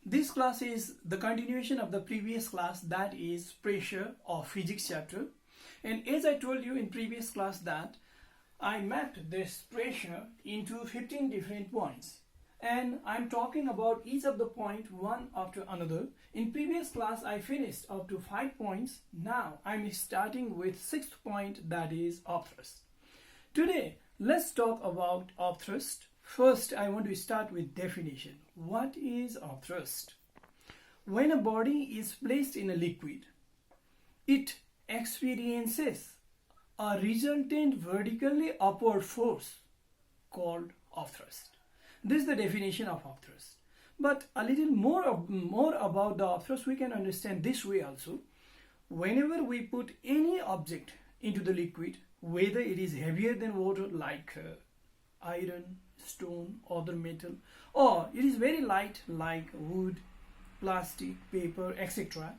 This class is the continuation of the previous class, that is pressure of physics chapter. And as I told you in previous class that I mapped this pressure into 15 different points. And I'm talking about each of the point one after another. In previous class I finished up to 5 points. Now I'm starting with 6th point, that is upthrust. Today let's talk about upthrust. First I want to start with definition. What is upthrust? When a body is placed in a liquid, it experiences a resultant vertically upward force called upthrust. This is the definition of upthrust. But a little more about the upthrust we can understand this way also. Whenever we put any object into the liquid, whether it is heavier than water like iron, stone, other metal, or it is very light like wood, plastic, paper, etc.,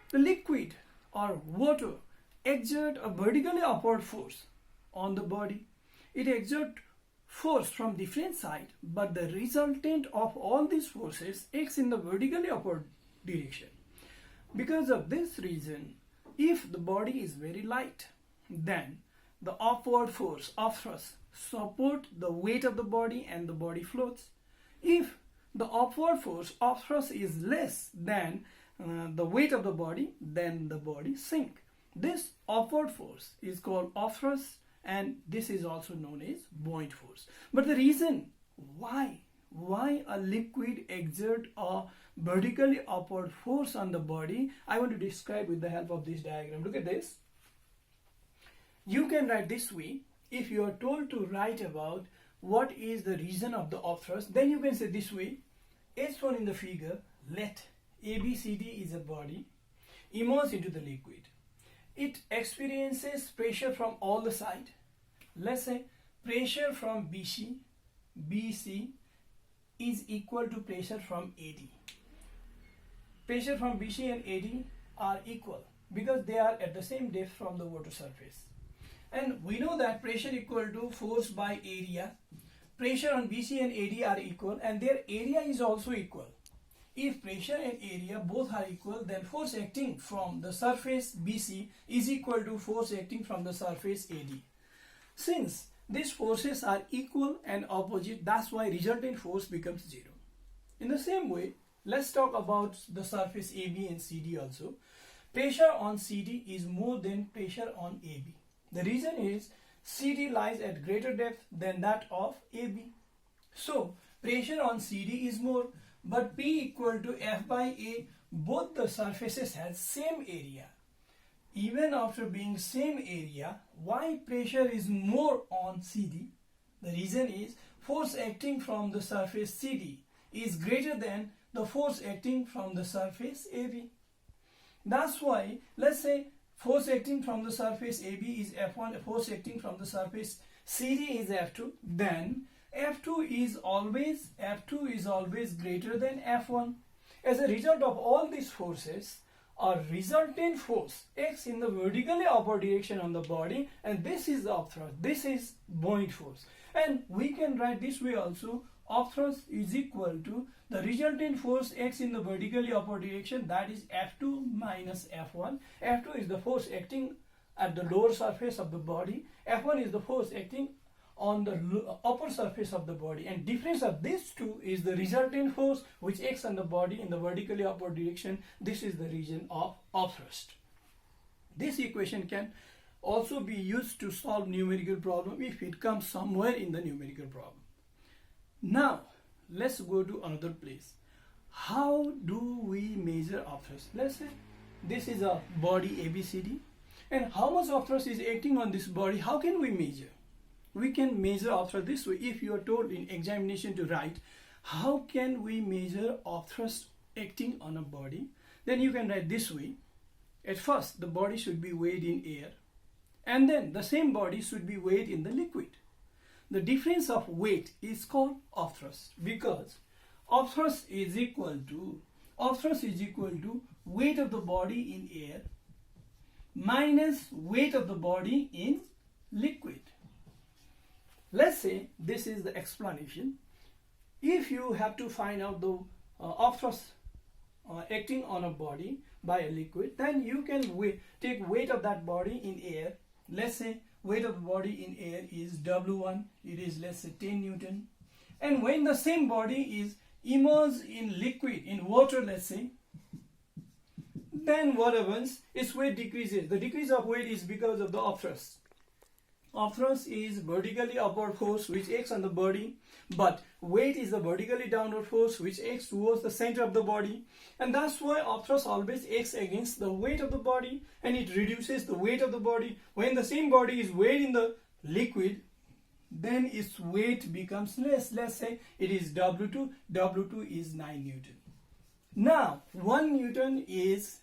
the liquid or water exert a vertically upward force on the body. It exerts force from different side, but the resultant of all these forces acts in the vertically upward direction. Because of this reason, if the body is very light, then the upward force of thrust support the weight of the body and the body floats. If the upward force of thrust is less than the weight of the body, then the body sinks. This upward force is called upthrust, and this is also known as buoyant force. But the reason why a liquid exert a vertically upward force on the body, I want to describe with the help of this diagram. Look at this. You can write this way. If you are told to write about what is the reason of the upthrust, then you can say this way. As shown in the figure, let ABCD is a body immersed into the liquid. It experiences pressure from all the sides. Let's say pressure from BC is equal to pressure from AD. Pressure from BC and AD are equal because they are at the same depth from the water surface. And we know that pressure equal to force by area. Pressure on BC and AD are equal and their area is also equal. If pressure and area both are equal, then force acting from the surface BC is equal to force acting from the surface AD. Since these forces are equal and opposite, that's why resultant force becomes 0. In the same way, let's talk about the surface AB and CD also. Pressure on CD is more than pressure on AB. The reason is CD lies at greater depth than that of AB. So pressure on CD is more, but P equal to F by A, both the surfaces have same area. Even after being same area, why pressure is more on CD? The reason is force acting from the surface CD is greater than the force acting from the surface AB. That's why, let's say force acting from the surface AB is F1, force acting from the surface CD is F2, then F2 is always greater than F1. As a result of all these forces, a resultant force acts in the vertically upward direction on the body, and this is the upthrust. This is buoyant force. And we can write this way also. Upthrust is equal to the resultant force acts in the vertically upward direction, that is F2 minus F1. F2 is the force acting at the lower surface of the body. F1 is the force acting on the upper surface of the body, and difference of these two is the resultant force which acts on the body in the vertically upward direction. This is the region of upthrust. This equation can also be used to solve numerical problem if it comes somewhere in the numerical problem. Now let's go to another place. How do we measure upthrust? Let's say this is a body ABCD, and how much upthrust is acting on this body? How can we measure? We can measure upthrust this way. If you are told in examination to write, how can we measure upthrust acting on a body? Then you can write this way. At first, the body should be weighed in air, and then the same body should be weighed in the liquid. The difference of weight is called upthrust because upthrust is equal to weight of the body in air minus weight of the body in liquid. Let's say this is the explanation. If you have to find out the upthrust acting on a body by a liquid, then you can take weight of that body in air. Let's say weight of the body in air is W1, it is let's say 10 Newton. And when the same body is immersed in liquid, in water let's say, then what happens? Its weight decreases. The decrease of weight is because of the upthrust. Upthrust is vertically upward force which acts on the body, but weight is the vertically downward force which acts towards the center of the body, and that's why upthrust always acts against the weight of the body and it reduces the weight of the body. When the same body is weighed in the liquid, then its weight becomes less. Let's say it is W2. W2 is 9 Newton. Now 1 Newton is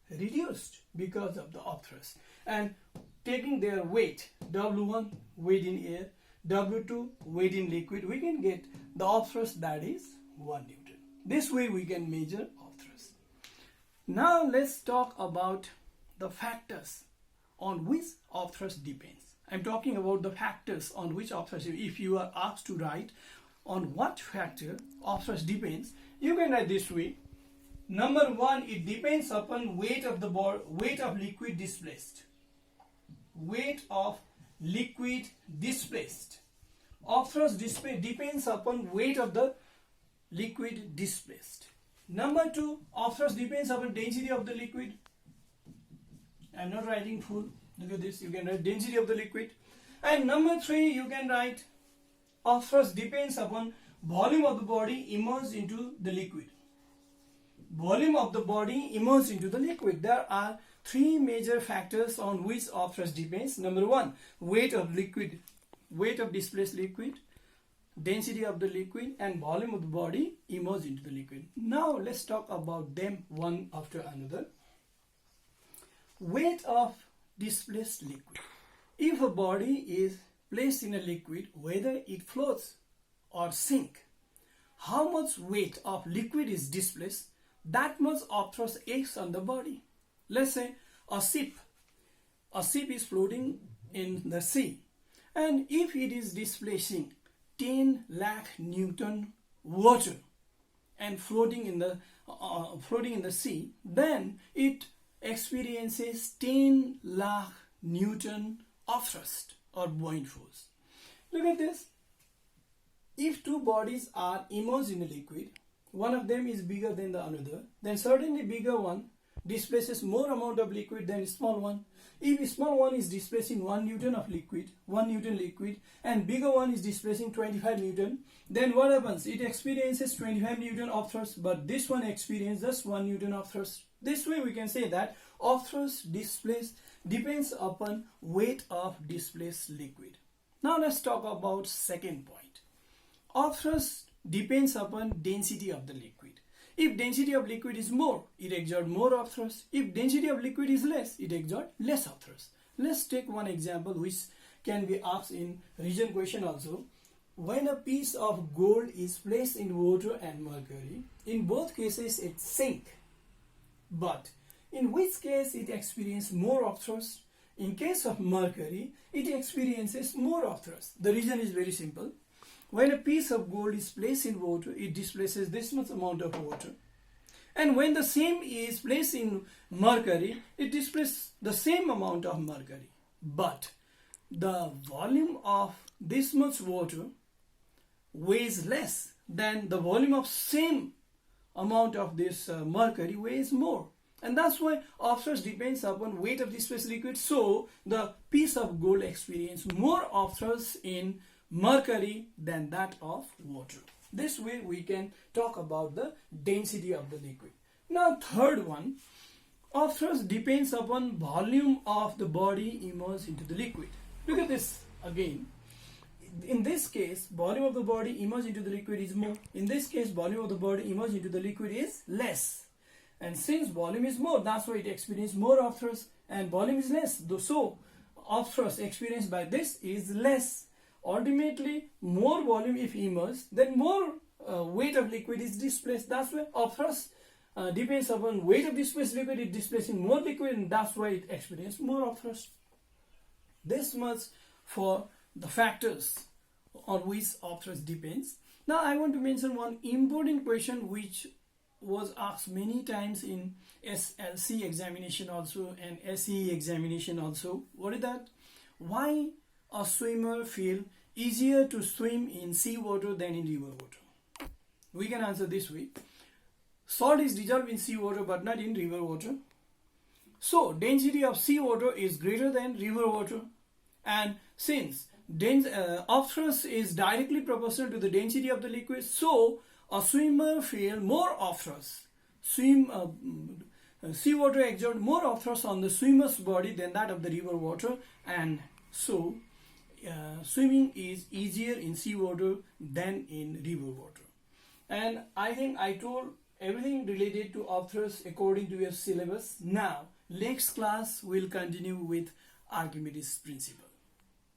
reduced because of the upthrust, and taking their weight, W1 weight in air, W2 weight in liquid, we can get the upthrust, that is 1 Newton. This way we can measure upthrust. Now let's talk about the factors on which upthrust depends. I'm talking about the factors on which upthrust, if you are asked to write on what factor upthrust depends, you can write this way. Number 1, it depends upon weight of the weight of liquid displaced. Weight of liquid displaced. Upthrust depends upon weight of the liquid displaced. Number 2, upthrust depends upon density of the liquid. I'm not writing full. Look at this. You can write density of the liquid. And number 3, you can write upthrust depends upon volume of the body immersed into the liquid. Volume of the body immersed into the liquid. There are 3 major factors on which upthrust depends. Number 1, weight of liquid, weight of displaced liquid, density of the liquid, and volume of the body immersed into the liquid. Now let's talk about them one after another. Weight of displaced liquid. If a body is placed in a liquid, whether it floats or sinks, how much weight of liquid is displaced, that much upthrust acts on the body. Let's say a ship is floating in the sea, and if it is displacing 10 lakh Newton water and floating in the sea, then it experiences 10 lakh Newton upthrust or buoyant force. Look at this. If 2 bodies are immersed in a liquid, one of them is bigger than the another, then certainly bigger one displaces more amount of liquid than small one. If small one is displacing 1 Newton of liquid, 1 Newton liquid, and bigger one is displacing 25 Newton, then what happens? It experiences 25 Newton upthrust, but this one experiences just 1 Newton upthrust. This way we can say that upthrust depends upon weight of displaced liquid. Now let's talk about second point. Upthrust depends upon density of the liquid. If density of liquid is more, it exerts more upthrust. If density of liquid is less, it exerts less upthrust. Let's take one example which can be asked in region question also. When a piece of gold is placed in water and mercury, in both cases it sinks. But in which case it experiences more upthrust? In case of mercury, it experiences more upthrust. The reason is very simple. When a piece of gold is placed in water, it displaces this much amount of water. And when the same is placed in mercury, it displaces the same amount of mercury. But the volume of this much water weighs less than the volume of same amount of this mercury weighs more. And that's why upthrust depends upon weight of displaced liquid. So the piece of gold experiences more upthrust in mercury than that of water. This way we can talk about the density of the liquid. Now third one, upthrust depends upon volume of the body immersed into the liquid. Look at this again. In this case, volume of the body immersed into the liquid is more. In this case, volume of the body immersed into the liquid is less. And since volume is more, that's why it experiences more upthrust, and volume is less. So upthrust experienced by this is less. Ultimately, more volume if immersed, then more weight of liquid is displaced. That's why upthrust depends upon weight of displaced liquid. It displacing more liquid, and that's why it experiences more upthrust. This much for the factors on which upthrust depends. Now I want to mention one important question which was asked many times in SLC examination also and SE examination also. What is that? Why a swimmer feel easier to swim in seawater than in river water? We can answer this way. Salt is dissolved in seawater but not in river water. So density of seawater is greater than river water, and since upthrust is directly proportional to the density of the liquid, so a swimmer feel more upthrust. Seawater exert more upthrust on the swimmer's body than that of the river water, and so swimming is easier in seawater than in river water. And I think I told everything related to upthrust according to your syllabus. Now next class will continue with Archimedes' principle.